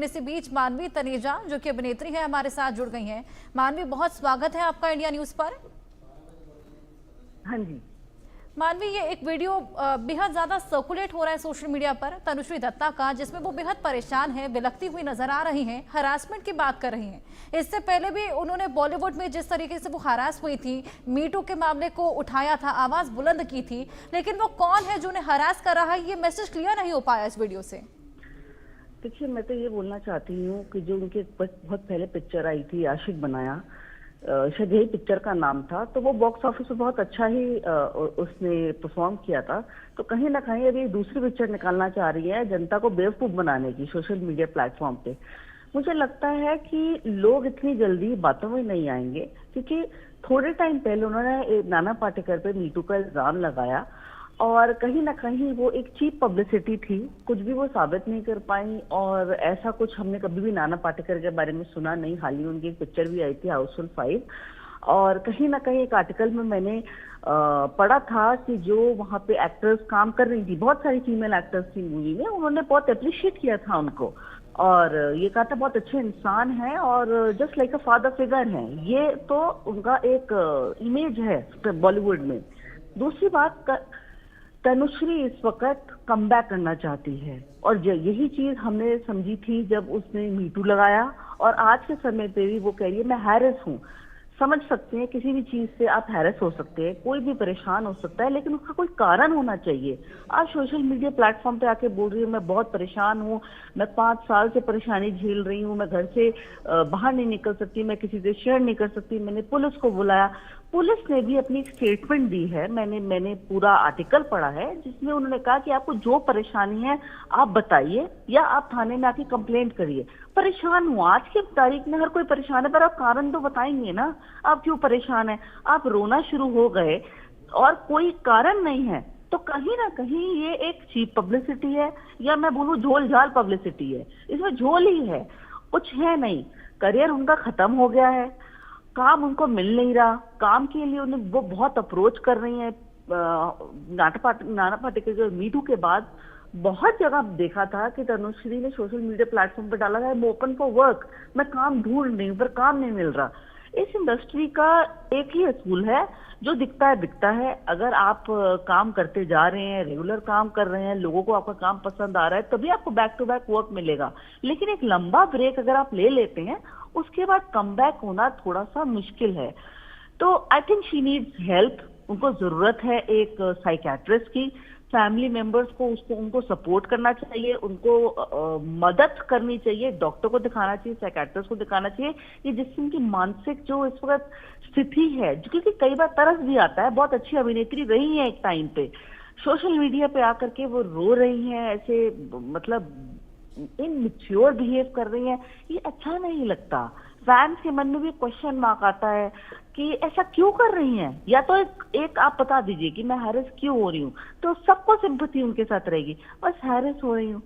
इसी बीच मानवी तनेजा जो कि अभिनेत्री है हमारे साथ जुड़ गई हैं। मानवी, बहुत स्वागत है आपका इंडिया न्यूज पर। हाँ जी। मानवी, ये एक वीडियो बेहद ज्यादा सर्कुलेट हो रहा है सोशल मीडिया पर तनुश्री दत्ता का, जिसमें वो बेहद परेशान है, बिलखती हुई नजर आ रही हैं, हरासमेंट की बात कर रही हैं। इससे पहले भी उन्होंने बॉलीवुड में जिस तरीके से वो हरास हुई थी, मीटू के मामले को उठाया था, आवाज बुलंद की थी, लेकिन वो कौन है जो उन्हें हरास कर रहा है, ये मैसेज क्लियर नहीं हो पाया इस वीडियो से। देखिए, मैं तो ये बोलना चाहती हूँ कि जो उनके बहुत पहले पिक्चर आई थी आशिक बनाया, शायद यही पिक्चर का नाम था, तो वो बॉक्स ऑफिस में बहुत अच्छा ही उसने परफॉर्म किया था। तो कहीं ना कहीं अभी दूसरी पिक्चर निकालना चाह रही है जनता को बेवकूफ बनाने की सोशल मीडिया प्लेटफॉर्म पे। मुझे लगता है कि लोग इतनी जल्दी बातों में नहीं आएंगे, क्योंकि थोड़े टाइम पहले उन्होंने नाना पाटेकर पे मीटू का इल्जाम लगाया और कहीं ना कहीं वो एक चीप पब्लिसिटी थी, कुछ भी वो साबित नहीं कर पाई। और ऐसा कुछ हमने कभी भी नाना पाटेकर के बारे में सुना नहीं। हाल ही उनकी एक पिक्चर भी आई थी हाउसफुल 5, और कहीं ना कहीं एक आर्टिकल में मैंने पढ़ा था कि जो वहाँ पे एक्टर्स काम कर रही थी, बहुत सारी फीमेल एक्टर्स थी मूवी में, उन्होंने बहुत अप्रिशिएट किया था उनको और ये कहा था बहुत अच्छे इंसान है और just like a father figure है। ये तो उनका एक इमेज है बॉलीवुड में। दूसरी बात, तनुश्री इस वक्त कम बैक करना चाहती है और यही चीज हमने समझी थी जब उसने मीटू लगाया, और आज के समय पे भी वो कह रही है मैं हैरेस हूँ। समझ सकते हैं, किसी भी चीज से आप हैरेस हो सकते हैं, कोई भी परेशान हो सकता है, लेकिन उसका कोई कारण होना चाहिए। आप सोशल मीडिया प्लेटफॉर्म पे आके बोल रही हूँ मैं बहुत परेशान हूँ, मैं 5 साल से परेशानी झेल रही हूँ, मैं घर से बाहर नहीं निकल सकती, मैं किसी से शेयर नहीं कर सकती, मैंने पुलिस को बुलाया। पुलिस ने भी अपनी स्टेटमेंट दी है, मैंने पूरा आर्टिकल पढ़ा है जिसमें उन्होंने कहा कि आपको जो परेशानी है आप बताइए या आप थाने में आके कंप्लेंट करिए। परेशान हूँ, आज की तारीख में हर कोई परेशान है, पर आप कारण तो बताएंगे ना, आप क्यों परेशान है। आप रोना शुरू हो गए और कोई कारण नहीं है, तो कहीं ना कहीं ये एक चीप पब्लिसिटी है, या मैं बोलूँ झोल झाल पब्लिसिटी है। इसमें झोल ही है, कुछ है नहीं। करियर उनका खत्म हो गया है, काम उनको मिल नहीं रहा, काम के लिए उन्हें वो बहुत अप्रोच कर रही हैं। नाना पाटेकर मीटू के बाद बहुत जगह देखा था कि तनुश्री ने सोशल मीडिया प्लेटफॉर्म पर डाला है ओपन फॉर वर्क, मैं काम ढूंढ रही हूँ पर काम नहीं मिल रहा। इस इंडस्ट्री का एक ही असूल है, जो दिखता है बिकता है। अगर आप काम करते जा रहे हैं, रेगुलर काम कर रहे हैं, लोगों को आपका काम पसंद आ रहा है, तभी आपको बैक टू बैक वर्क मिलेगा। लेकिन एक लंबा ब्रेक अगर आप ले लेते हैं, उसके बाद कम बैक होना थोड़ा सा मुश्किल है। तो I think she needs help, उनको जरूरत है एक साइकेट्रिस्ट की। फैमिली मेंबर्स को उनको सपोर्ट करना चाहिए, उनको मदद करनी चाहिए, डॉक्टर को दिखाना चाहिए, साइकेट्रिस्ट को दिखाना चाहिए, ये जिससे उनकी मानसिक जो इस वक्त स्थिति है, क्योंकि कई बार तरस भी आता है। बहुत अच्छी अभिनेत्री रही है एक टाइम पे, सोशल मीडिया पे आकर के वो रो रही हैं, ऐसे मतलब इनमेच्योर बिहेव कर रही हैं, ये अच्छा नहीं लगता। फैंस के मन में भी क्वेश्चन मार्क आता है कि ऐसा क्यों कर रही हैं। या तो एक आप बता दीजिए कि मैं हैरेस क्यों हो रही हूँ, तो सबको सिंपैथी उनके साथ रहेगी। बस हैरेस हो रही हूँ,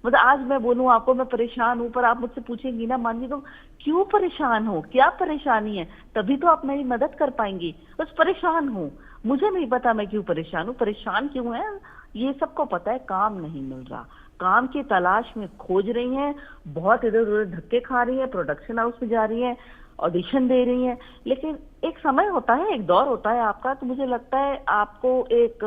मतलब आज मैं बोलूँ आपको मैं परेशान हूँ, पर आप मुझसे पूछेंगी ना मान लीजिए तो क्यों परेशान हो, क्या परेशानी है, तभी तो आप मेरी मदद कर पाएंगी। बस परेशान हूँ, मुझे नहीं पता मैं क्यों परेशान हूँ, परेशान क्यों है ये सबको पता है। काम नहीं मिल रहा, काम की तलाश में खोज रही हैं, बहुत इधर उधर धक्के खा रही हैं, प्रोडक्शन हाउस में जा रही हैं, ऑडिशन दे रही हैं, लेकिन एक समय होता है, एक दौर होता है आपका। तो मुझे लगता है आपको एक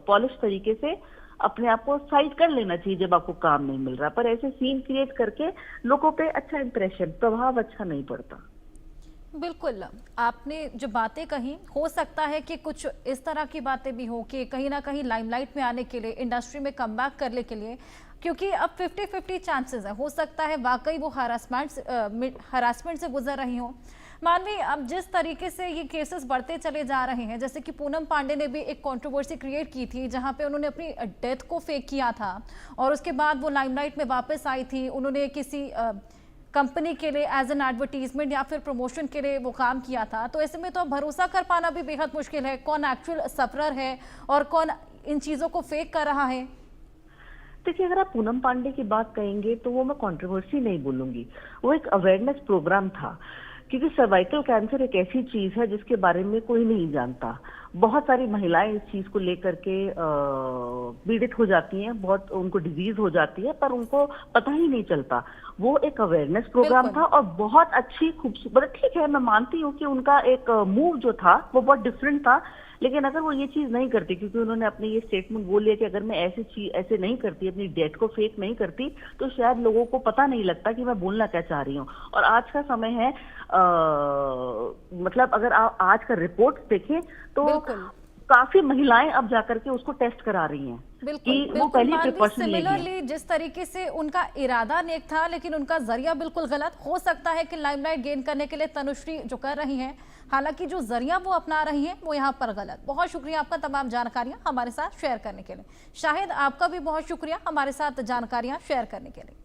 पॉलिश तरीके से अपने आप को साइड कर लेना चाहिए जब आपको काम नहीं मिल रहा, पर ऐसे सीन क्रिएट करके लोगों पे अच्छा इंप्रेशन, प्रभाव अच्छा नहीं पड़ता। बिल्कुल, आपने जो बातें कही, हो सकता है कि कुछ इस तरह की बातें भी हो कि कहीं ना कहीं लाइमलाइट में आने के लिए, इंडस्ट्री में कमबैक करने के लिए, क्योंकि अब 50-50 चांसेस है, हो सकता है वाकई वो हरासमेंट से गुजर रही हो। मानवी, अब जिस तरीके से ये केसेस बढ़ते चले जा रहे हैं, जैसे कि पूनम पांडे ने भी एक कंट्रोवर्सी क्रिएट की थी जहां पे उन्होंने अपनी डेथ को फेक किया था और उसके बाद वो लाइमलाइट में वापस आई थी। उन्होंने किसी कंपनी के लिए एज एन एडवर्टीजमेंट या फिर प्रमोशन के लिए वो काम किया था। तो ऐसे में तो अब भरोसा कर पाना भी बेहद मुश्किल है, कौन एक्चुअल सफरर है और कौन इन चीज़ों को फेक कर रहा है। देखिए, अगर आप पूनम पांडे की बात कहेंगे तो वो मैं कंट्रोवर्सी नहीं बोलूंगी, वो एक अवेयरनेस प्रोग्राम था। क्योंकि सर्वाइकल कैंसर एक ऐसी चीज है जिसके बारे में कोई नहीं जानता। बहुत सारी महिलाएं इस चीज को लेकर के पीड़ित हो जाती हैं, बहुत उनको डिजीज हो जाती है, पर उनको पता ही नहीं चलता। वो एक अवेयरनेस प्रोग्राम बिल्कुल। था और बहुत अच्छी खूबसूरत, ठीक है मैं मानती हूँ कि उनका एक मूव जो था वो बहुत डिफरेंट था, लेकिन अगर वो ये चीज नहीं करती, क्योंकि उन्होंने अपने ये स्टेटमेंट बोल लिया कि अगर मैं ऐसी चीज ऐसे नहीं करती, अपनी डेट को फेक नहीं करती, तो शायद लोगों को पता नहीं लगता कि मैं बोलना क्या चाह रही हूँ। और आज का समय है, मतलब अगर आप आज का रिपोर्ट देखें तो बिल्कुल काफी महिलाएं अब जाकर के उसको टेस्ट करा रही हैं बिल्कुल कि वो बिल्कुल पहले मानवी, प्रिकॉशन लेगी। सिमिलरली जिस तरीके से उनका इरादा नेक था लेकिन उनका जरिया बिल्कुल गलत हो सकता है कि लाइमलाइट गेन करने के लिए तनुश्री जो कर रही हैं, हालांकि जो जरिया वो अपना रही हैं वो यहाँ पर गलत। बहुत शुक्रिया आपका तमाम जानकारियां हमारे साथ शेयर करने के लिए। शाहिद, आपका भी बहुत शुक्रिया हमारे साथ जानकारियां शेयर करने के लिए।